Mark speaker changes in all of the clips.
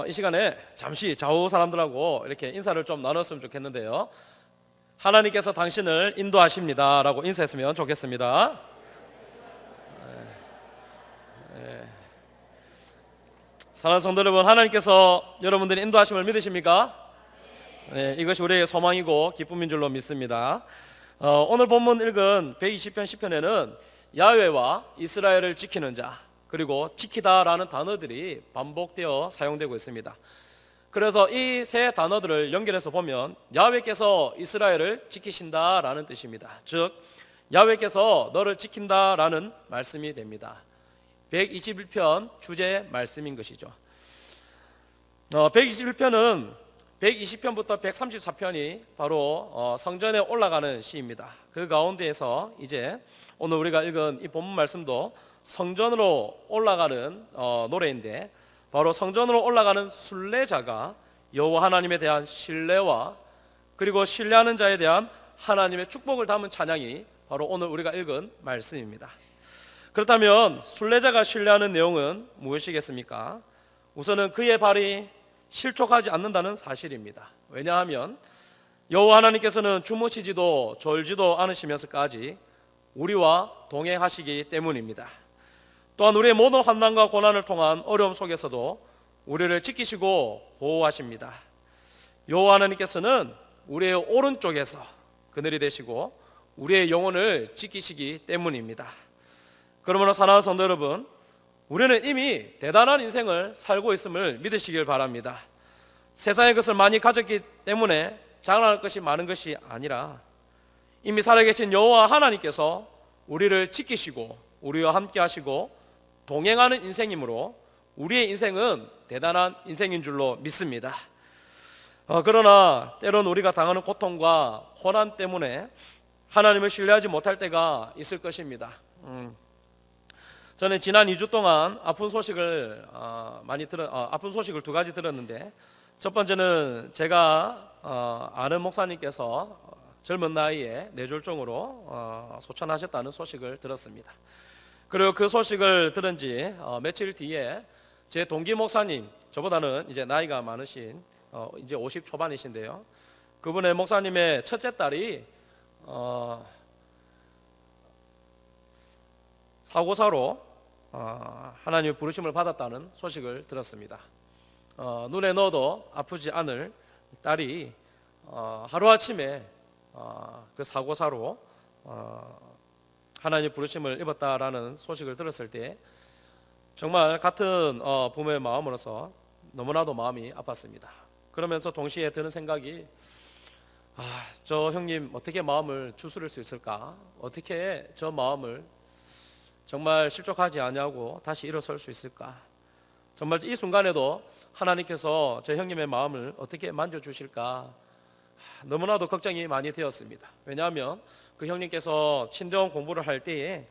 Speaker 1: 이 시간에 잠시 좌우 사람들하고 이렇게 인사를 좀 나눴으면 좋겠는데요. 하나님께서 당신을 인도하십니다 라고 인사했으면 좋겠습니다. 사랑하는 성도 여러분, 하나님께서 여러분들의 인도하심을 믿으십니까? 네, 이것이 우리의 소망이고 기쁨인 줄로 믿습니다. 오늘 본문 읽은 120편 10편에는 야훼와 이스라엘을 지키는 자, 그리고 지키다라는 단어들이 반복되어 사용되고 있습니다. 그래서 이 세 단어들을 연결해서 보면 야훼께서 이스라엘을 지키신다라는 뜻입니다. 즉 야훼께서 너를 지킨다라는 말씀이 됩니다. 121편 주제 말씀인 것이죠. 121편은 120편부터 134편이 바로 성전에 올라가는 시입니다. 그 가운데에서 이제 오늘 우리가 읽은 이 본문 말씀도 성전으로 올라가는 노래인데, 바로 성전으로 올라가는 순례자가 여호와 하나님에 대한 신뢰와 그리고 신뢰하는 자에 대한 하나님의 축복을 담은 찬양이 바로 오늘 우리가 읽은 말씀입니다. 그렇다면 순례자가 신뢰하는 내용은 무엇이겠습니까? 우선은 그의 발이 실족하지 않는다는 사실입니다. 왜냐하면 여호와 하나님께서는 주무시지도 졸지도 않으시면서까지 우리와 동행하시기 때문입니다. 또한 우리의 모든 환난과 고난을 통한 어려움 속에서도 우리를 지키시고 보호하십니다. 여호와 하나님께서는 우리의 오른쪽에서 그늘이 되시고 우리의 영혼을 지키시기 때문입니다. 그러므로 사랑하는 성도 여러분, 우리는 이미 대단한 인생을 살고 있음을 믿으시길 바랍니다. 세상의 것을 많이 가졌기 때문에 자랑할 것이 많은 것이 아니라 이미 살아계신 여호와 하나님께서 우리를 지키시고 우리와 함께 하시고 동행하는 인생이므로 우리의 인생은 대단한 인생인 줄로 믿습니다. 그러나 때론 우리가 당하는 고통과 고난 때문에 하나님을 신뢰하지 못할 때가 있을 것입니다. 저는 지난 2주 동안 아픈 소식을 두 가지 들었는데, 첫 번째는 제가 아는 목사님께서 젊은 나이에 뇌졸중으로 소천하셨다는 소식을 들었습니다. 그리고 그 소식을 들은 지 며칠 뒤에 제 동기 목사님, 저보다는 이제 나이가 많으신 이제 50 초반이신데요, 그분의 목사님의 첫째 딸이 사고사로 하나님의 부르심을 받았다는 소식을 들었습니다. 눈에 넣어도 아프지 않을 딸이 하루아침에 그 사고사로 하나님의 부르심을 입었다라는 소식을 들었을 때 정말 같은 부모의 마음으로서 너무나도 마음이 아팠습니다. 그러면서 동시에 드는 생각이, 저 형님 어떻게 마음을 추스릴 수 있을까? 어떻게 저 마음을 정말 실족하지 아니하고 다시 일어설 수 있을까? 정말 이 순간에도 하나님께서 저 형님의 마음을 어떻게 만져주실까? 너무나도 걱정이 많이 되었습니다. 왜냐하면 그 형님께서 친대원 공부를 할 때에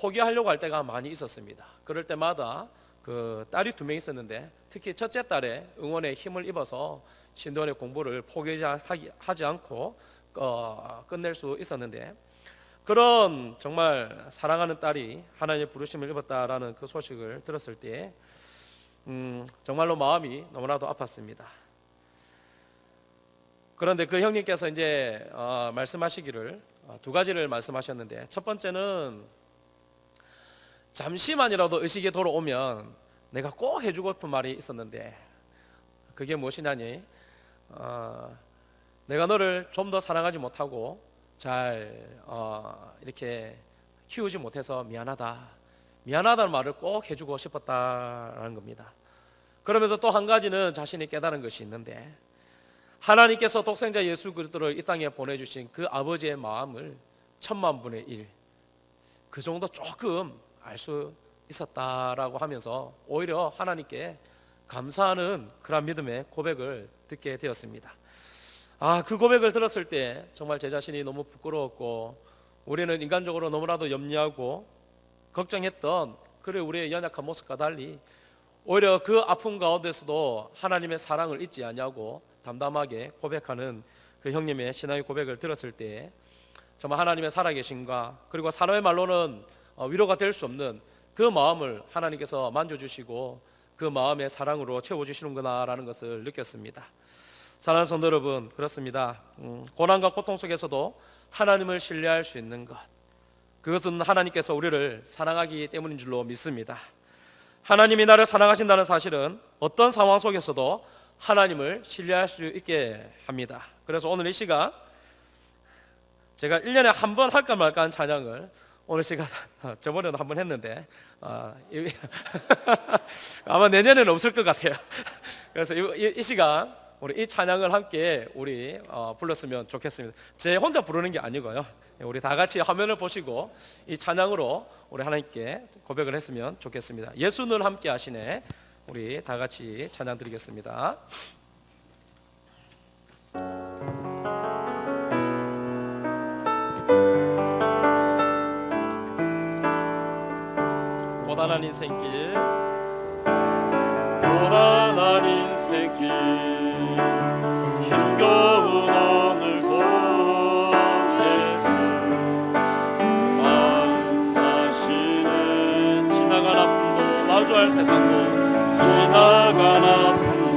Speaker 1: 포기하려고 할 때가 많이 있었습니다. 그럴 때마다 그 딸이 2명 있었는데 특히 첫째 딸의 응원에 힘을 입어서 신대원의 공부를 포기하지 않고 끝낼 수 있었는데, 그런 정말 사랑하는 딸이 하나님의 부르심을 입었다라는 그 소식을 들었을 때 정말로 마음이 너무나도 아팠습니다. 그런데 그 형님께서 이제 말씀하시기를 2가지를 말씀하셨는데, 첫 번째는 잠시만이라도 의식이 돌아오면 내가 꼭 해주고 싶은 말이 있었는데, 그게 무엇이냐니, 내가 너를 좀 더 사랑하지 못하고 잘 이렇게 키우지 못해서 미안하다는 말을 꼭 해주고 싶었다라는 겁니다. 그러면서 또 한 가지는 자신이 깨달은 것이 있는데, 하나님께서 독생자 예수 그리스도를 이 땅에 보내주신 그 아버지의 마음을 1000만분의 1 그 정도 조금 알 수 있었다라고 하면서 오히려 하나님께 감사하는 그런 믿음의 고백을 듣게 되었습니다. 그 고백을 들었을 때 정말 제 자신이 너무 부끄러웠고, 우리는 인간적으로 너무나도 염려하고 걱정했던 우리의 연약한 모습과 달리 오히려 그 아픔 가운데서도 하나님의 사랑을 잊지 아니하고 담담하게 고백하는 그 형님의 신앙의 고백을 들었을 때 정말 하나님의 살아계심과, 그리고 사람의 말로는 위로가 될 수 없는 그 마음을 하나님께서 만져주시고 그 마음의 사랑으로 채워주시는구나라는 것을 느꼈습니다. 사랑하는 성도 여러분, 그렇습니다. 고난과 고통 속에서도 하나님을 신뢰할 수 있는 것, 그것은 하나님께서 우리를 사랑하기 때문인 줄로 믿습니다. 하나님이 나를 사랑하신다는 사실은 어떤 상황 속에서도 하나님을 신뢰할 수 있게 합니다. 그래서 오늘 이 시간 제가 1년에 한 번 할까 말까 한 찬양을 오늘 제가 저번에도 한 번 했는데 아마 내년에는 없을 것 같아요. 그래서 이 시간 우리 이 찬양을 함께 우리 불렀으면 좋겠습니다. 제 혼자 부르는 게 아니고요, 우리 다 같이 화면을 보시고 이 찬양으로 우리 하나님께 고백을 했으면 좋겠습니다. 예수는 함께 하시네. 우리 다 같이 찬양 드리겠습니다. 고단한 인생길,
Speaker 2: 고단한 인생길, 힘겨운 오늘도 예수 만나시네.
Speaker 1: 지나간 아픔도 마주할 세상도
Speaker 2: 지나간 아픔도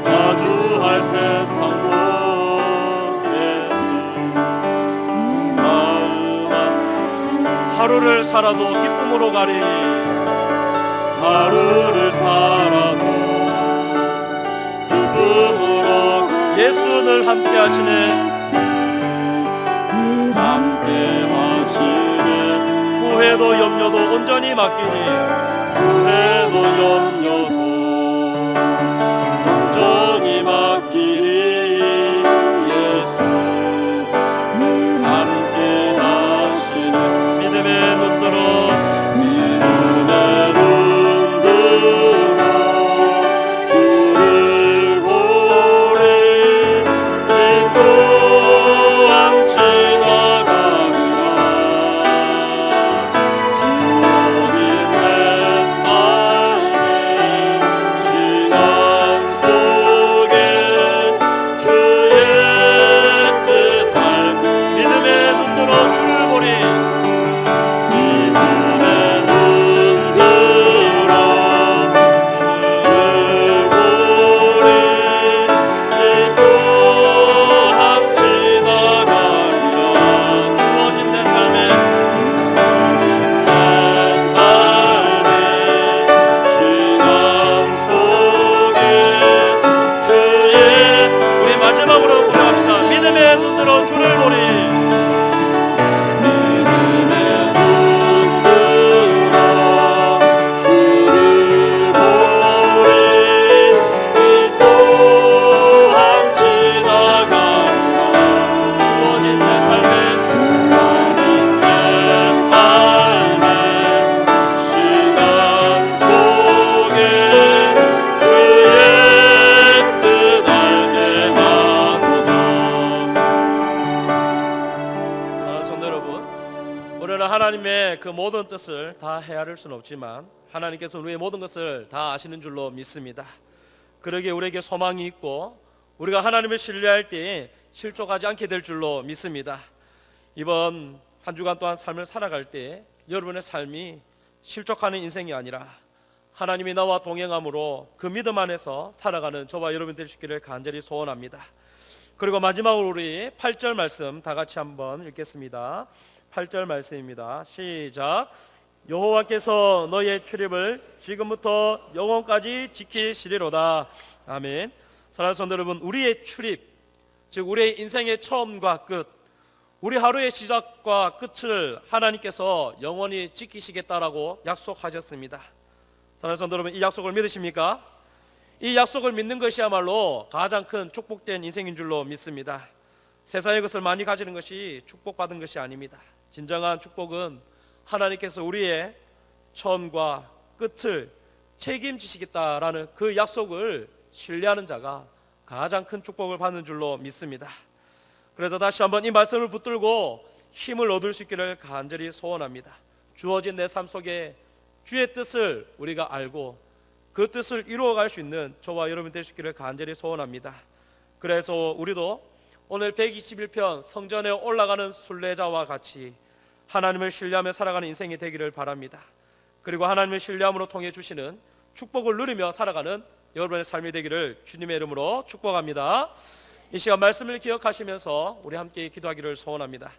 Speaker 2: 마주할 세상도 예수 마음 안하시네.
Speaker 1: 하루를 살아도 기쁨으로 가리.
Speaker 2: 하루를 살아도 기쁨으로
Speaker 1: 예수는 함께 하시네.
Speaker 2: 함께 하시네.
Speaker 1: 후회도 염려도 온전히 맡기니.
Speaker 2: 후회도 염려도 온전히 맡기니. 예수 함께 하시네.
Speaker 1: 믿음의 눈들어
Speaker 2: 믿음의 눈들어 주를 보리. 이 또한 지나가리라. 주어진 내 삶의 시간 속에 주의 뜻 알고.
Speaker 1: 믿음의 눈들어 주를 보리.
Speaker 2: 믿음의 눈들어 주를 보리. 이 또한 지나가리라.
Speaker 1: 주어진 내 삶에
Speaker 2: 주어진 내 삶의 시간 속에 주의
Speaker 1: 우리 마지막으로 고백합시다. 믿음의 눈으로 주를 보리.
Speaker 2: 믿음의 눈들어 주를 보리. 이 또한 지나가리라.
Speaker 1: 주어진 내 삶에
Speaker 2: 주어진 내 삶의 시간 속에 주의 뜻 알게 하소서.
Speaker 1: 사랑하는 성도 여러분, 우리는 하나님의 그 모든 뜻을 다 헤아릴 수는 없지만 하나님께서 우리의 모든 것을 다 아시는 줄로 믿습니다. 그러기에 우리에게 소망이 있고 우리가 하나님을 신뢰할 때 실족하지 않게 될 줄로 믿습니다. 이번 한 주간 동안 삶을 살아갈 때 여러분의 삶이 실족하는 인생이 아니라 하나님이 나와 동행함으로 그 믿음 안에서 살아가는 저와 여러분 되시기를 간절히 소원합니다. 그리고 마지막으로 우리 8절 말씀 다 같이 한번 읽겠습니다. 8절 말씀입니다. 시작. 여호와께서 너의 출입을 지금부터 영원까지 지키시리로다. 아멘. 사랑하는 성도 여러분, 우리의 출입, 즉 우리의 인생의 처음과 끝, 우리 하루의 시작과 끝을 하나님께서 영원히 지키시겠다라고 약속하셨습니다. 사랑하는 성도 여러분, 이 약속을 믿으십니까? 이 약속을 믿는 것이야말로 가장 큰 축복된 인생인 줄로 믿습니다. 세상의 것을 많이 가지는 것이 축복받은 것이 아닙니다. 진정한 축복은 하나님께서 우리의 처음과 끝을 책임지시겠다라는 그 약속을 신뢰하는 자가 가장 큰 축복을 받는 줄로 믿습니다. 그래서 다시 한번 이 말씀을 붙들고 힘을 얻을 수 있기를 간절히 소원합니다. 주어진 내 삶 속에 주의 뜻을 우리가 알고 그 뜻을 이루어갈 수 있는 저와 여러분 되시기를 간절히 소원합니다. 그래서 우리도 오늘 121편 성전에 올라가는 순례자와 같이 하나님을 신뢰하며 살아가는 인생이 되기를 바랍니다. 그리고 하나님을 신뢰함으로 통해 주시는 축복을 누리며 살아가는 여러분의 삶이 되기를 주님의 이름으로 축복합니다. 이 시간 말씀을 기억하시면서 우리 함께 기도하기를 소원합니다.